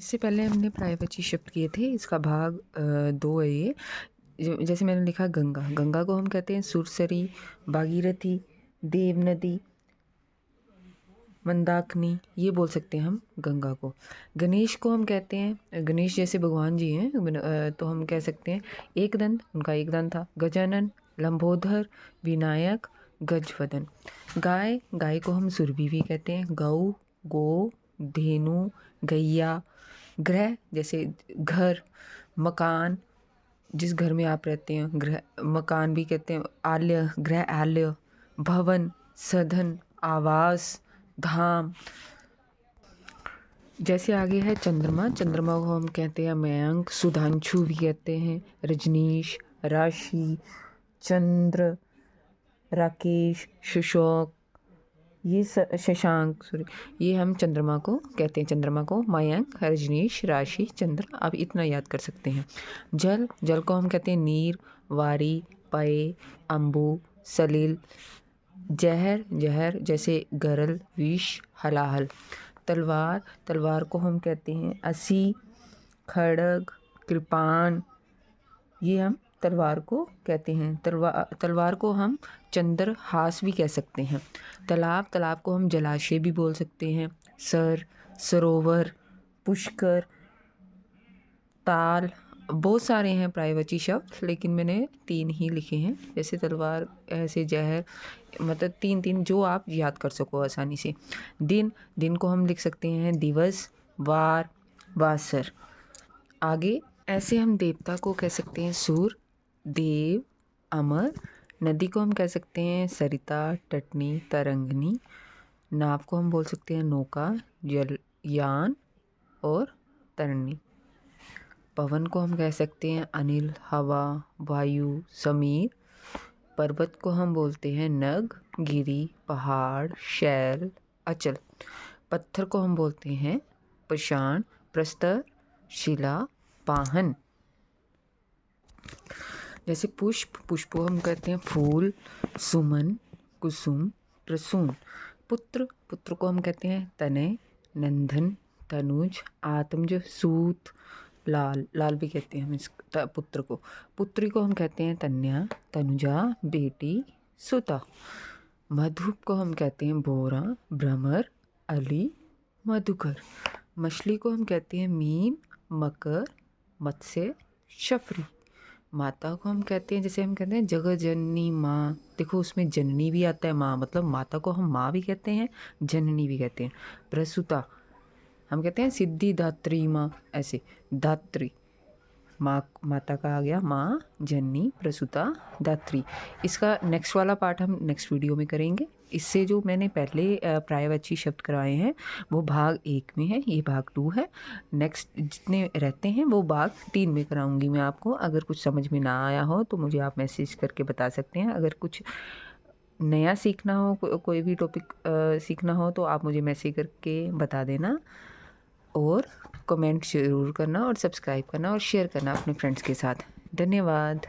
इससे पहले हमने पर्यायवाची शब्द किए थे, इसका भाग 2 है ये। जैसे मैंने लिखा गंगा, गंगा को हम कहते हैं सुरसरी, भागीरथी, देव नदी, मंदाकिनी, ये बोल सकते हैं हम गंगा को। गणेश को हम कहते हैं, गणेश जैसे भगवान जी हैं, तो हम कह सकते हैं एक दंत, उनका एक दंत था। गजानन, लंबोदर, विनायक, गजवदन। गाय, गाय को हम सुरभि भी कहते हैं। गौ, गो, धेनु, गैया। ग्रह जैसे घर, मकान, जिस घर में आप रहते हैं गृह मकान भी कहते हैं। आलय, गृह आलय। भवन, सदन, आवास, धाम। जैसे आगे है चंद्रमा, चंद्रमा को हम कहते हैं मयंक, सुधांशु भी कहते हैं, रजनीश, राशि, चंद्र, राकेश, शशांक, ये शशांक सॉरी, ये हम चंद्रमा को कहते हैं। चंद्रमा को मयंक, रजनीश, राशि, चंद्र, आप इतना याद कर सकते हैं। जल, जल को हम कहते हैं नीर, वारी, पय, अम्बु, सलील। जहर, जहर जैसे गरल, विष, हलाहल। तलवार, तलवार को हम कहते हैं असी, खड़ग, कृपाण, ये हम तलवार को कहते हैं। तलवार को हम चंद्रहास भी कह सकते हैं। तालाब, तालाब को हम जलाशय भी बोल सकते हैं। सर, सरोवर, पुष्कर, ताल, बहुत सारे हैं पर्यायवाची शब्द, लेकिन मैंने 3 ही लिखे हैं। जैसे तलवार, ऐसे जहर, मतलब 3 जो आप याद कर सको आसानी से। दिन, दिन को हम लिख सकते हैं दिवस, वार, वासर। आगे ऐसे हम देवता को कह सकते हैं सूर, देव, अमर। नदी को हम कह सकते हैं सरिता, टटनी, तरंगनी। नाव को हम बोल सकते हैं नौका, जलयान और तरणी। पवन को हम कह सकते हैं अनिल, हवा, वायु, समीर। पर्वत को हम बोलते हैं नग, गिरी, पहाड़, शैल, अचल। पत्थर को हम बोलते हैं पाषाण, प्रस्तर, शिला, पाहन। जैसे पुष्प, पुष्प को हम कहते हैं फूल, सुमन, कुसुम, प्रसून। पुत्र, पुत्र को हम कहते हैं तनय, नंदन, तनुज, आत्मज, सूत, लाल, लाल भी कहते हैं हम इस पुत्र को। पुत्री को हम कहते हैं तन्या, तनुजा, बेटी, सुता। मधुप को हम कहते हैं बोरा, भ्रमर, अली, मधुकर। मछली को हम कहते हैं मीन, मकर, मत्स्य, शफरी। माता को हम कहते हैं, जैसे हम कहते हैं जगत जननी माँ, देखो उसमें जननी भी आता है, माँ मतलब माता को हम माँ भी कहते हैं, जननी भी कहते हैं। प्रसूता हम कहते हैं सिद्धिदात्री माँ, ऐसे दात्री, माँ माता का आ गया माँ, जननी, प्रसूता, दात्री। इसका नेक्स्ट वाला पार्ट हम नेक्स्ट वीडियो में करेंगे। इससे जो मैंने पहले पर्यायवाची शब्द कराए हैं वो भाग 1 में है, ये भाग 2 है। नेक्स्ट जितने रहते हैं वो भाग 3 में कराऊंगी मैं आपको। अगर कुछ समझ में ना आया हो तो मुझे आप मैसेज करके बता सकते हैं। अगर कुछ नया सीखना हो, कोई भी टॉपिक सीखना हो तो आप मुझे मैसेज करके बता देना। और कमेंट ज़रूर करना और सब्सक्राइब करना और शेयर करना अपने फ्रेंड्स के साथ। धन्यवाद।